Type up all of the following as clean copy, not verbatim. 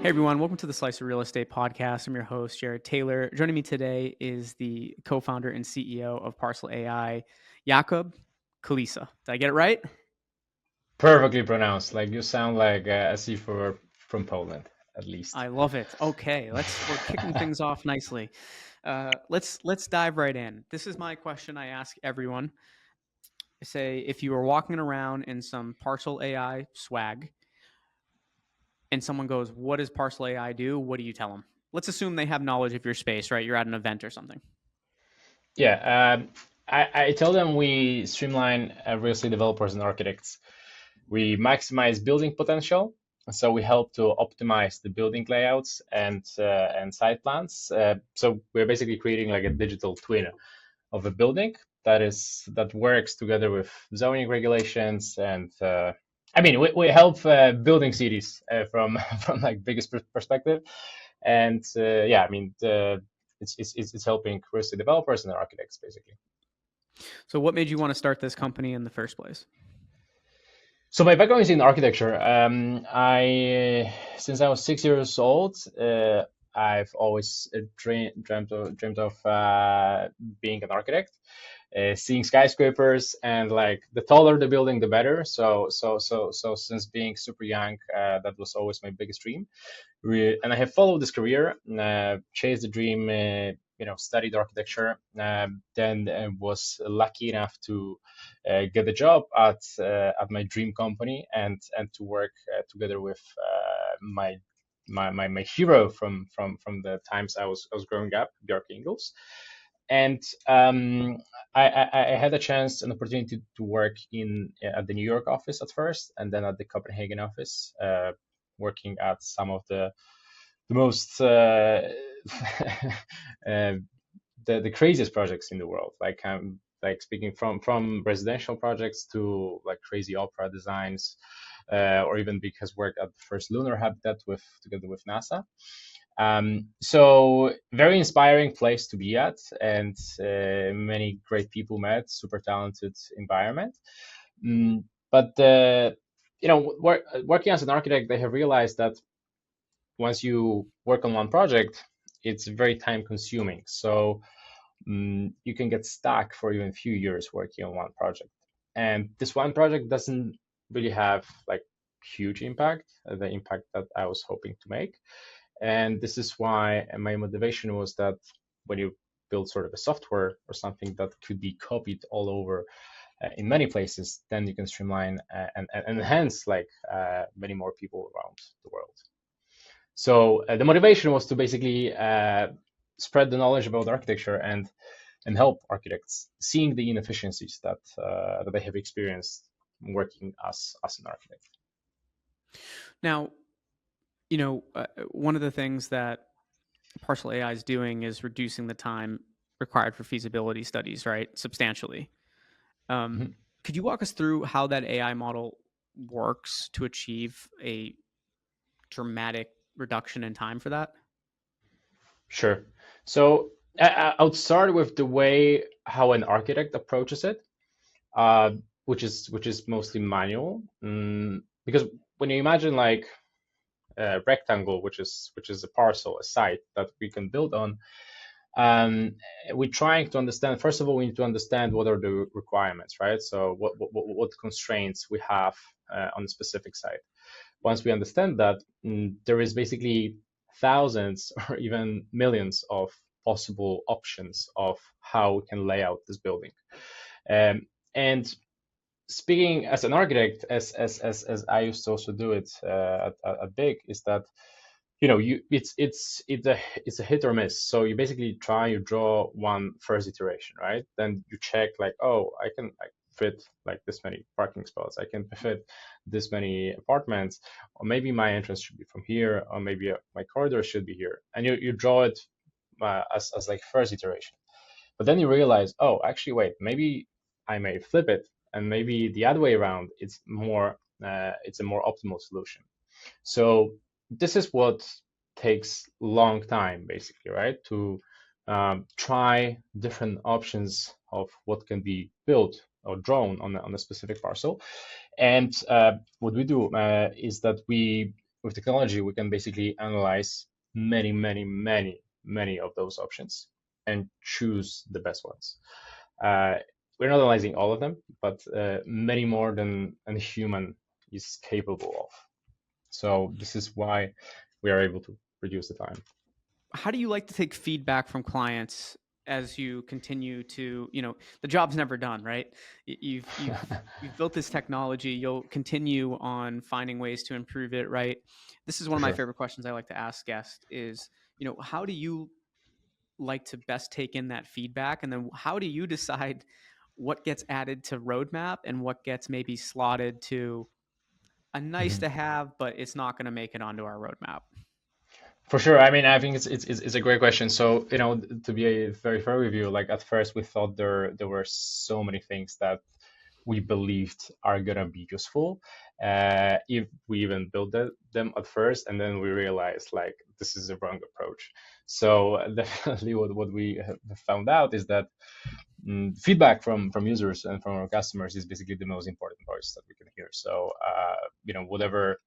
Hey everyone, welcome to the Slice of Real Estate podcast. I'm your host, Jared Taylor. Joining me today is the co-founder and CEO of Parcel AI, Jakub Kulisa. Did I get it right? Perfectly pronounced. Like you sound like as if you were from Poland, at least. I love it. Okay, we're kicking things off nicely. Let's dive right in. This is my question I ask everyone. I say, if you were walking around in some Parcel AI swag, and someone goes, "What does Parcel AI do?" What do you tell them? Let's assume they have knowledge of your space, right? You're at an event or something. Yeah, I tell them we streamline real estate developers and architects. We maximize building potential, so we help to optimize the building layouts and site plans. So we're basically creating like a digital twin of a building that works together with zoning regulations and I mean we help building cities from from like biggest perspective and yeah I mean it's helping real estate developers and architects basically. So, what made you want to start this company in the first place? So my background is in architecture. I since I was 6 years old, I've always dreamt of being an architect, seeing skyscrapers, and like the taller the building, the better. So since being super young, that was always my biggest dream. And I have followed this career, chased the dream. Studied architecture, then was lucky enough to get a job at my dream company and to work together with my hero from the times I was growing up, Björk Ingels. And I had a chance, an opportunity to work in at the New York office at first, and then at the Copenhagen office, working at some of the most uh, the craziest projects in the world. Like speaking from residential projects to like crazy opera designs, or even because worked at the first lunar habitat together with NASA. So very inspiring place to be at, and many great people met, super talented environment. But working as an architect, they have realized that once you work on one project, it's very time consuming. So you can get stuck for even a few years working on one project. And this one project doesn't really have like huge impact, the impact that I was hoping to make. And this is why my motivation was that when you build sort of a software or something that could be copied all over in many places, then you can streamline and enhance like many more people around the world. So the motivation was to basically spread the knowledge about architecture and help architects seeing the inefficiencies that they have experienced working as an architect. Now, one of the things that Parcel AI is doing is reducing the time required for feasibility studies, right? Substantially. Um, Mhm. could you walk us through how that AI model works to achieve a dramatic reduction in time for that? Sure. So I would start with the way how an architect approaches it, uh, which is mostly manual. Because when you imagine like a rectangle, which is a parcel, a site that we can build on, um, we're trying to understand. First of all, we need to understand what are the requirements, right? So what constraints we have on a specific site. Once we understand that, there is basically thousands or even millions of possible options of how we can lay out this building. And speaking as an architect, as I used to also do it at Big, is that it's a hit or miss. So you basically you draw one first iteration, right? Then you check like, oh, I can like fit like this many parking spots, I can fit this many apartments, or maybe my entrance should be from here, or maybe my corridor should be here, and you draw it as like first iteration. But then you realize, oh, actually, wait, maybe I may flip it, and maybe the other way around, it's a more optimal solution. So this is what takes long time, basically, right? To try different options of what can be built or drawn on a specific parcel. And what we do is that we with technology, we can basically analyze many of those options and choose the best ones. Uh, we're not analyzing all of them, but many more than a human is capable of. So this is why we are able to reduce the time. How do you like to take feedback from clients as you continue to, the job's never done, right? You've built this technology, you'll continue on finding ways to improve it, right? This is one For of my sure. favorite questions I like to ask guests is, how do you like to best take in that feedback, and then how do you decide what gets added to roadmap and what gets maybe slotted to a nice Mhm. to have, but it's not going to make it onto our roadmap? For sure. I mean, I think it's a great question. So, to be very fair with you, like at first we thought there were so many things that we believed are gonna be useful, if we even built them at first, and then we realized like this is a wrong approach. So definitely, what we have found out is that feedback from users and from our customers is basically the most important voice that we can hear. So, whatever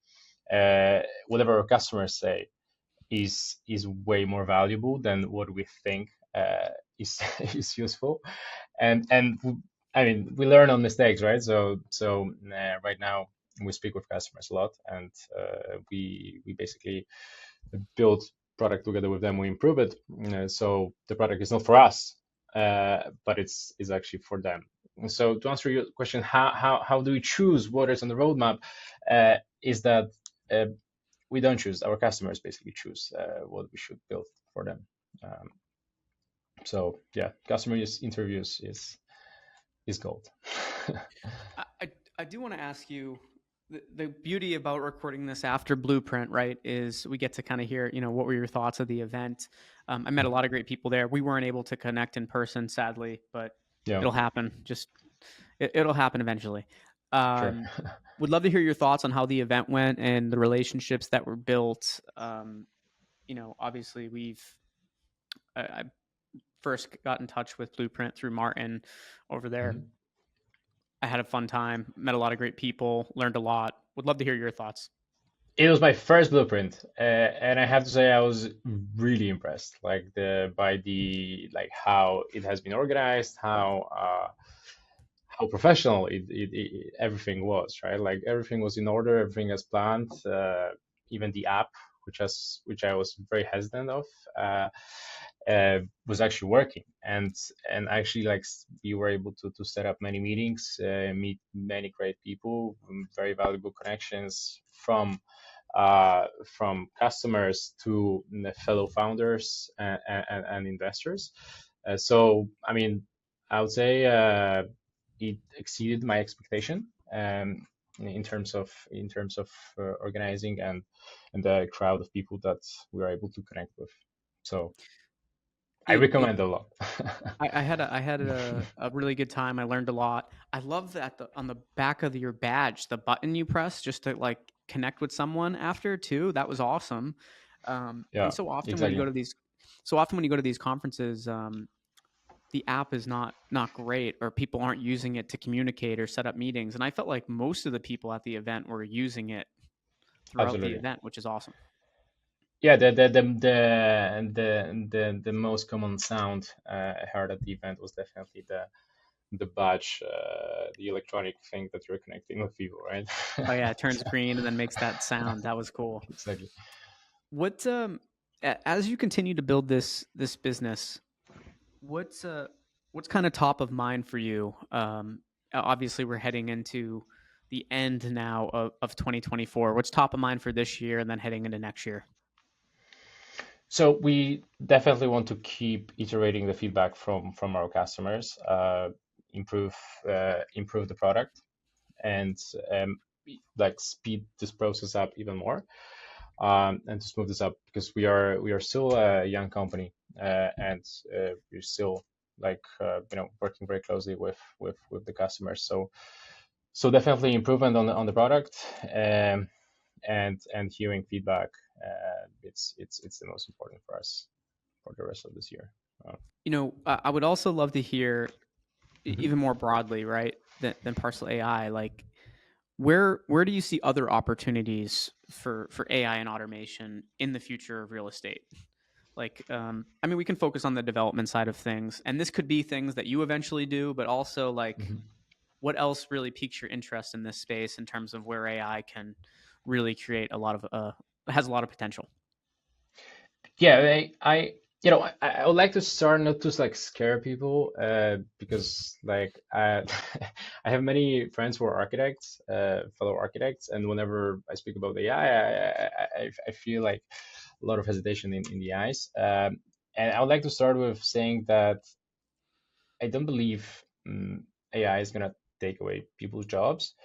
our customers say is way more valuable than what we think is is useful, and I mean we learn on mistakes, right? So right now we speak with customers a lot, and we basically build product together with them. We improve it, so the product is not for us, but it's actually for them. So to answer your question, how do we choose what is on the roadmap? Is that we don't choose. Our customers basically choose what we should build for them. Um, so yeah, customer interviews is gold. I do want to ask you, the beauty about recording this after Blueprint, right, is we get to kind of hear, what were your thoughts of the event? I met a lot of great people there. We weren't able to connect in person, sadly, but Yeah, it'll happen. Just it'll happen eventually. sure. Um, would love to hear your thoughts on how the event went and the relationships that were built. Obviously, I first got in touch with Blueprint through Martin over there. Mhm. I had a fun time, met a lot of great people, learned a lot. Would love to hear your thoughts. It was my first blueprint, and I have to say I was really impressed, like the by the like how it has been organized, how professional everything was, right? Like everything was in order, everything as planned. Even the app, which I was very hesitant of, uh, was actually working, and actually like we were able to set up many meetings, meet many great people, very valuable connections from customers to the fellow founders and investors. So I mean, I would say it exceeded my expectation, in terms of organizing and the crowd of people that we were able to connect with. So I It recommend a lot. I had a really good time. I learned a lot. I love that on the back of your badge, the button you press just to like connect with someone after too. That was awesome. And Yeah, exactly. so often when you go to these conferences, the app is not great, or people aren't using it to communicate or set up meetings. And I felt like most of the people at the event were using it throughout the Absolutely. event, which is awesome. Yeah, the most common sound I heard at the event was definitely the badge, the electronic thing that you're connecting with people, right? Oh yeah, it turns green and then makes that sound. That was cool. Exactly. What as you continue to build this business, what's what's kind of top of mind for you? Obviously, we're heading into the end now of 2024. What's top of mind for this year and then heading into next year? So we definitely want to keep iterating the feedback from our customers, improve improve the product, and like speed this process up even more, and to smooth this up because we are still a young company, and we're still like working very closely with the customers. So definitely improvement on the product, and hearing feedback. It's the most important for us for the rest of this year. I would also love to hear Mhm. even more broadly, right, than Parcel AI, like Where do you see other opportunities for AI and automation in the future of real estate? Like, I mean, we can focus on the development side of things, and this could be things that you eventually do, but also like, Mhm. what else really piques your interest in this space in terms of where AI can really create a lot of has a lot of potential? Yeah, I would like to start not to like scare people, because like I have many friends who are architects, fellow architects, and whenever I speak about AI, I feel like a lot of hesitation in the eyes. And I would like to start with saying that I don't believe AI is gonna take away people's jobs,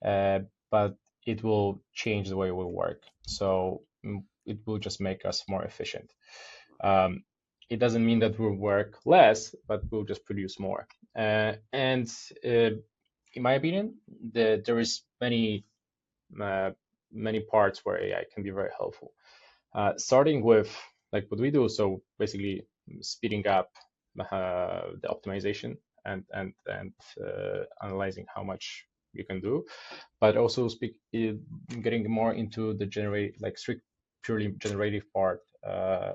uh, but it will change the way we work. So it will just make us more efficient. Um, it doesn't mean that we'll work less, but we'll just produce more. And in my opinion, there is uh, many parts where AI can be very helpful. Starting with like what we do, so basically speeding up the optimization and analyzing how much you can do, but also getting more into the generate like strict purely generative part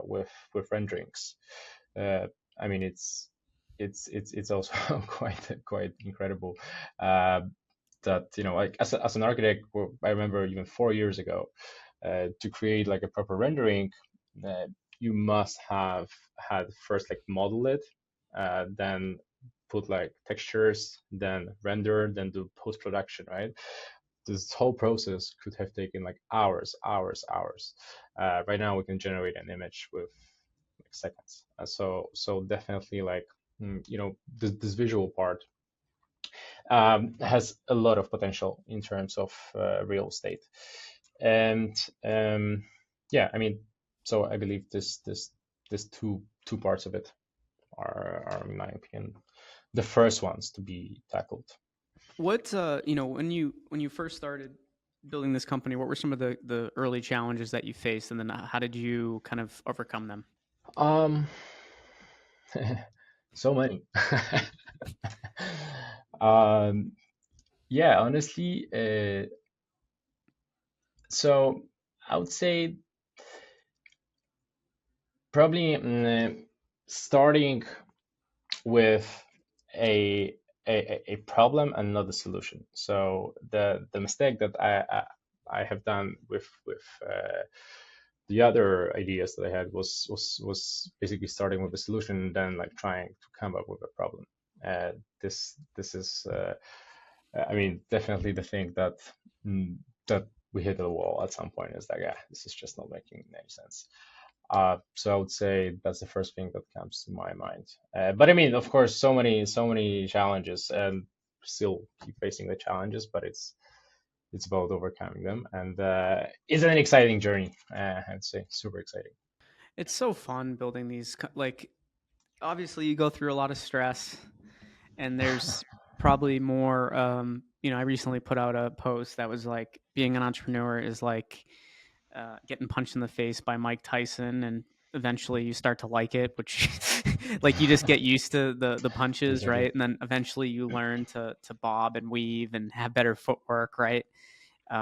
with renderings. Uh, I mean, it's also quite incredible uh, that like as an architect, I remember even 4 years ago, to create like a proper rendering, uh, you must have had first like model it, then put like textures, then render, then do post production, right? This whole process could have taken like hours. Right now we can generate an image with like seconds. So definitely like this visual part has a lot of potential in terms of real estate. And yeah, I mean, so I believe this two parts of it are in my opinion the first ones to be tackled. What when you first started building this company, what were some of the early challenges that you faced, and then how did you kind of overcome them? Um, so many. um, yeah, honestly, so I would say probably starting with a, a problem and not a solution. So the mistake that I have done with the other ideas that I had was basically starting with a solution and then like trying to come up with a problem. This is I mean definitely the thing that we hit the wall at some point is like, yeah, this is just not making any sense. So I would say that's the first thing that comes to my mind. But I mean, of course, so many challenges, and still keep facing the challenges. But it's about overcoming them, and it's an exciting journey. I'd say super exciting. It's so fun building these. Like, obviously, you go through a lot of stress, and there's probably more. I recently put out a post that was like, being an entrepreneur is like getting punched in the face by Mike Tyson, and eventually you start to like it, which like you just get used to the punches, Definitely. right? And then eventually you learn to bob and weave and have better footwork, right?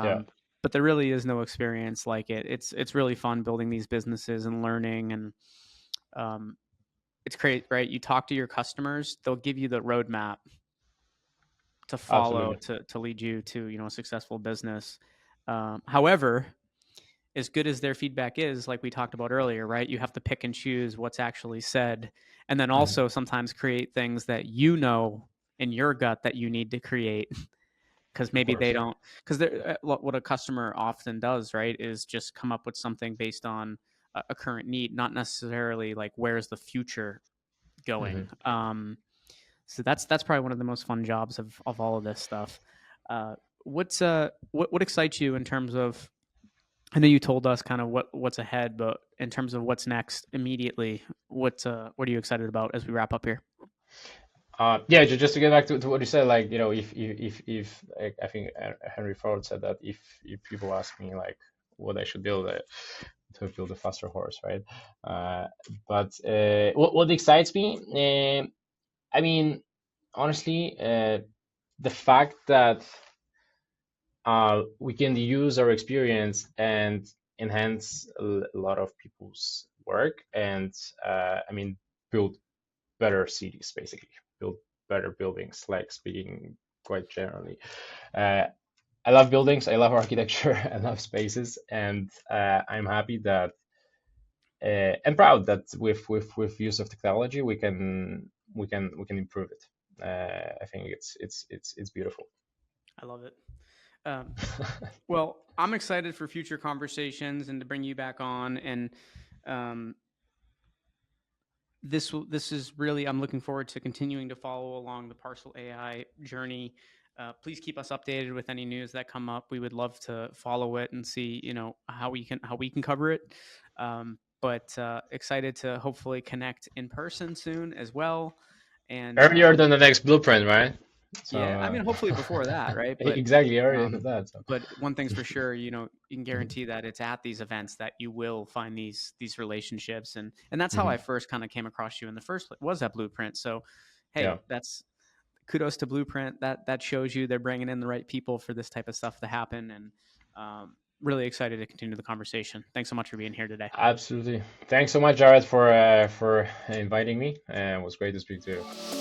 Yeah, Um, but there really is no experience like it. It's really fun building these businesses and learning, and um, it's great, right? You talk to your customers; they'll give you the roadmap to follow absolutely. to lead you to a successful business. However, as good as their feedback is, like we talked about earlier, right? You have to pick and choose what's actually said, and then Mhm. also sometimes create things that in your gut that you need to create because Of maybe they course. don't. Because what a customer often does, right, is just come up with something based on a current need, not necessarily like where's the future going. Hmm. So that's probably one of the most fun jobs of all of this stuff. What excites you in terms of? I know you told us kind of what's ahead, but in terms of what's next immediately, what are you excited about as we wrap up here? Yeah, just to get back to what you said, like if like, I think Henry Ford said that if people ask me like what I should build, to build a faster horse, right? Uh, but what excites me, I mean, honestly, the fact that we can use our experience and enhance a lot of people's work, and I mean, build better cities, basically, build better buildings, like speaking quite generally. Uh, I love buildings, I love architecture, I love spaces, and I'm happy that and proud that with use of technology we can improve it. I think it's beautiful. I love it. Um, well, I'm excited for future conversations and to bring you back on. And um, this is really, I'm looking forward to continuing to follow along the Parcel AI journey. Please keep us updated with any news that come up. We would love to follow it and see, how we can cover it. But excited to hopefully connect in person soon as well. And Earlier than the next blueprint, right? So yeah, I mean, hopefully before that, right? But exactly earlier than um, that. So. but one thing's for sure, you can guarantee that it's at these events that you will find these relationships, and that's how I Mhm. first kind of came across you in the first place, was that Blueprint. So, Yeah, hey, that's kudos to Blueprint. That shows you they're bringing in the right people for this type of stuff to happen, and really excited to continue the conversation. Thanks so much for being here today. absolutely. Thanks so much, Jared, for inviting me. It was great to speak to you.